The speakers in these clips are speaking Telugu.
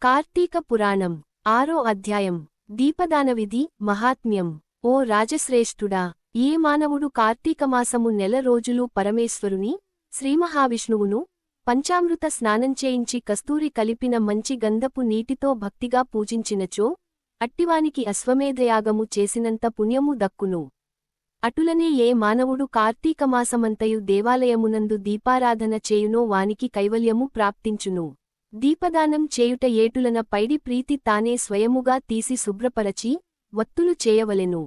కార్తీక పురాణం 6వ అధ్యాయం దీపదానవిధి మహాత్మ్యం. ఓ రాజశ్రేష్ఠుడా, ఏ మానవుడు కార్తీకమాసము నెల రోజులు పరమేశ్వరుని శ్రీమహావిష్ణువును పంచామృత స్నానం చేయించి కస్తూరి కలిపిన మంచి గంధపు నీటితో భక్తిగా పూజించినచో అట్టివానికి అశ్వమేధయాగము చేసినంత పుణ్యము దక్కును. అటులనే ఏ మానవుడు కార్తీకమాసమంతయు దేవాలయమునందు దీపారాధన చేయునో వానికి కైవల్యము ప్రాప్తించును. దీపదానం చేయుట ఏటులన పైడి ప్రీతి తానే స్వయముగా తీసి శుభ్రపరచి వత్తులు చేయవలెను.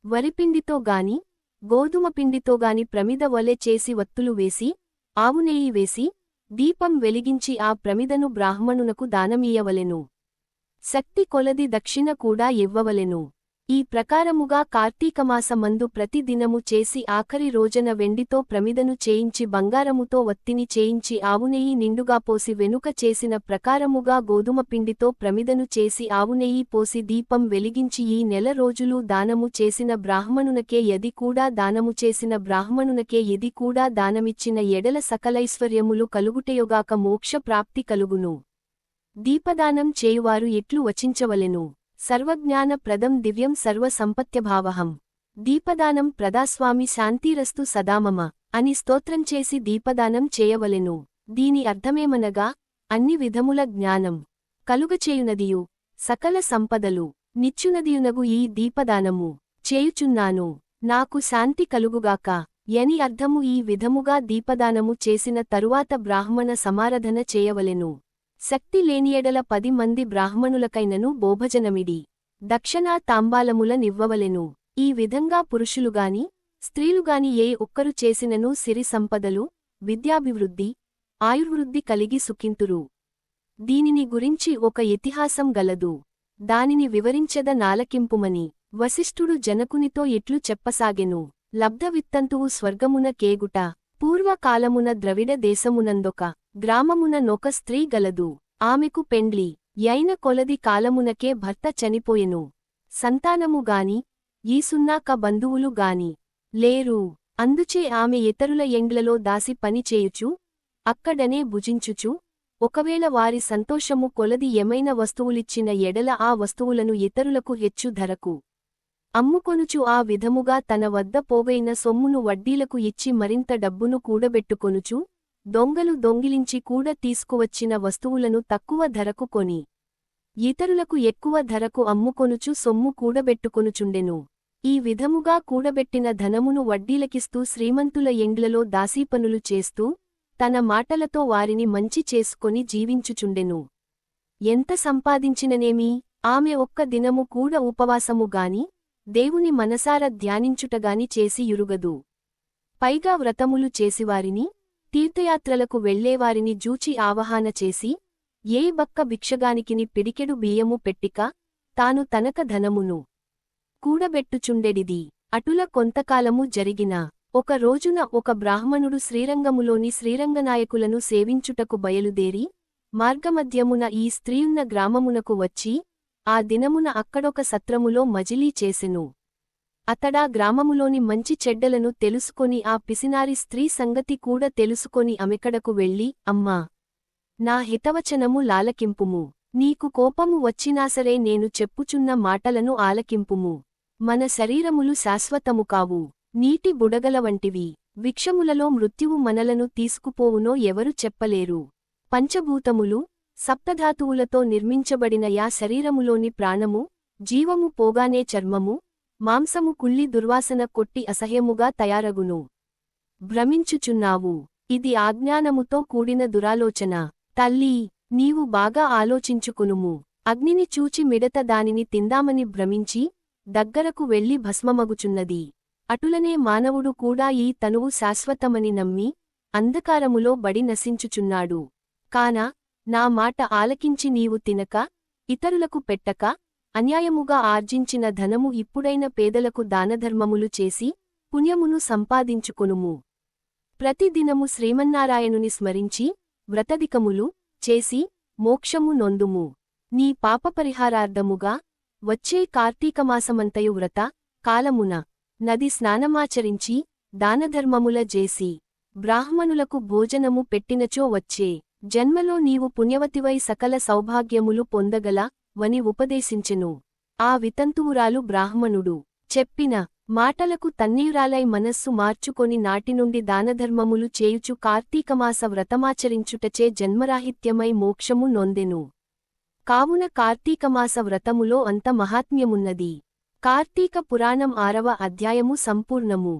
వరిపిండితో గాని గోధుమ పిండితోగాని ప్రమిద వలె చేసి వత్తులు వేసి ఆవునేయి వేసి దీపం వెలిగించి ఆ ప్రమిదను బ్రాహ్మణునకు దానమీయవలెను. శక్తి కొలది దక్షిణ కూడా ఇవ్వవలెను. ఈ ప్రకారముగా కార్తీకమాసమందు ప్రతి దినము చేసి ఆఖరి రోజన వెండితో ప్రమిదను చేయించి బంగారముతో వత్తిని చేయించి ఆవునెయ్యి నిండుగా పోసి వెనుక చేసిన ప్రకారముగా గోధుమ పిండితో ప్రమిదను చేసి ఆవునెయ్యి పోసి దీపం వెలిగించి ఈ నెల రోజులు దానము చేసిన బ్రాహ్మణునకే యది కూడా దానము చేసిన బ్రాహ్మణునకే యది కూడా దానమిచ్చిన ఎడల సకలైశ్వర్యములు కలుగుటయుగాక మోక్ష ప్రాప్తి కలుగును. దీపదానం చేయువారు ఎట్లు వచించవలెను. సర్వజ్ఞాన ప్రదం దివ్యం సర్వ సంపత్యభావహం. దీపదానం ప్రదాస్వామి శాంతిరస్తు సదామమ అని స్తోత్రం చేసి దీపదానం చేయవలెను. దీని అర్థమేమనగా అన్ని విధముల జ్ఞానం కలుగచేయునదియు సకల సంపదలు నిచ్చునదియునగు ఈ దీపదానము చేయుచున్నాను, నాకు శాంతి కలుగుగాక యని అర్థము. ఈ విధముగా దీపదానము చేసిన తరువాత బ్రాహ్మణ సమారాధన చేయవలెను. శక్తి లేనియెడల 10 మంది బ్రాహ్మణులకైనను భోభజనమిడి దక్షిణా తాంబాలముల నివ్వవలెను. ఈ విధంగా పురుషులుగాని స్త్రీలుగాని ఏ ఒక్కరు చేసినను సిరి సంపదలు విద్యాభివృద్ధి ఆయుర్వృద్ధి కలిగి సుఖింతురు. దీనిని గురించి ఒక ఇతిహాసం గలదు, దానిని వివరించద నాలకింపుమని. వశిష్ఠుడు జనకునితో ఇట్లు చెప్పసాగెను. లబ్ధవిత్తంతువు స్వర్గమున కేగుట. పూర్వకాలమున ద్రవిడ దేశమునందొక గ్రామమున నొక స్త్రీ గలదు. ఆమెకు పెండ్లి యైన కొలది కాలమునకే భర్త చనిపోయెను. సంతానముగాని ఈసున్నాక బంధువులు గాని లేరు. అందుచే ఆమె ఇతరుల ఎండ్లలో దాసి పని చేయుచు అక్కడనే భుజించుచు ఒకవేళ వారి సంతోషము కొలది ఏమైన వస్తువులిచ్చిన ఎడల ఆ వస్తువులను ఇతరులకు హెచ్చు ధరకు అమ్ముకొనుచు ఆ విధముగా తన వద్ద పోగైన సొమ్మును వడ్డీలకు ఇచ్చి మరింత డబ్బును కూడబెట్టుకొనుచు దొంగలు దొంగిలించి కూడా తీసుకువచ్చిన వస్తువులను తక్కువ ధరకు కొని ఇతరులకు ఎక్కువ ధరకు అమ్ముకొనుచు సొమ్ము కూడబెట్టుకొనుచుండెను. ఈ విధముగా కూడబెట్టిన ధనమును వడ్డీలకిస్తూ శ్రీమంతుల ఎండ్లలో దాసీపనులు చేస్తూ తన మాటలతో వారిని మంచి చేసుకొని జీవించుచుండెను. ఎంత సంపాదించిననేమి ఆమె ఒక్క దినము కూడా ఉపవాసముగాని దేవుని మనసార ధ్యానించుటగాని చేసి యురుగదు. పైగా వ్రతములు చేసివారిని తీర్థయాత్రలకు వెళ్లేవారిని జూచి ఆవహాన చేసి ఏ బక్క భిక్షగానికిని పిడికెడు బియ్యము పెట్టిక తాను తనక ధనమును కూడబెట్టుచుండెడిది. అటుల కొంతకాలము జరిగిన ఒక రోజున ఒక బ్రాహ్మణుడు శ్రీరంగములోని శ్రీరంగనాయకులను సేవించుటకు బయలుదేరి మార్గమధ్యమున ఈ స్త్రీయున్న గ్రామమునకు వచ్చి ఆ దినమున అక్కడొక సత్రములో మజిలీ చేసెను. అతడా గ్రామములోని మంచి చెడ్డలను తెలుసుకొని ఆ పిసినారి స్త్రీ సంగతి కూడా తెలుసుకొని అమెకడకు వెళ్ళి, అమ్మా, నా హితవచనము లాలకింపుము. నీకు కోపము వచ్చినాసరే నేను చెప్పుచున్న మాటలను ఆలకింపుము. మన శరీరములు శాశ్వతము కావు, నీటి బుడగల వంటివి. విక్షములలో మృత్యువు మనలను తీసుకుపోవునో ఎవరు చెప్పలేరు. పంచభూతములు సప్తధాతువులతో నిర్మించబడిన యా శరీరములోని ప్రాణము జీవము పోగానే చర్మము మాంసము కుళ్ళి దుర్వాసన కొట్టి అసహ్యముగా తయారగును. భ్రమించుచున్నావు. ఇది అజ్ఞానముతో కూడిన దురాలోచన. తల్లీ, నీవు బాగా ఆలోచించుకునుము. అగ్నిని చూచి మిడత దానిని తిందామని భ్రమించి దగ్గరకు వెళ్లి భస్మమగుచున్నది. అటులనే మానవుడు కూడా ఈ తనువు శాశ్వతమని నమ్మి అంధకారములో బడి నశించుచున్నాడు. కాన నా మాట ఆలకించి నీవు తినక ఇతరులకు పెట్టక అన్యాయముగా ఆర్జించిన ధనము ఇప్పుడైన పేదలకు దానధర్మములు చేసి పుణ్యమును సంపాదించుకొనుము. ప్రతిదినము శ్రీమన్నారాయణుని స్మరించి వ్రతధికములు చేసి మోక్షము నొందుము. నీ పాపపరిహారార్థముగా వచ్చే కార్తీకమాసమంతయు వ్రత కాలమున నది స్నానమాచరించి దానధర్మముల జేసి బ్రాహ్మణులకు భోజనము పెట్టినచో వచ్చే జన్మలో నీవు పుణ్యవతివై సకల సౌభాగ్యములు పొందగల వని ఉపదేశించెను. ఆ వితంతువురాలు బ్రాహ్మణుడు చెప్పిన మాటలకు తన్నియురాలై మనస్సు మార్చుకొని నాటినుండి దానధర్మములు చేయుచు కార్తీకమాస వ్రతమాచరించుటచే జన్మరాహిత్యమై మోక్షము నొందెను. కావున కార్తీకమాస వ్రతములో అంత మహాత్మ్యమున్నది. కార్తీక పురాణం 6వ అధ్యాయము సంపూర్ణము.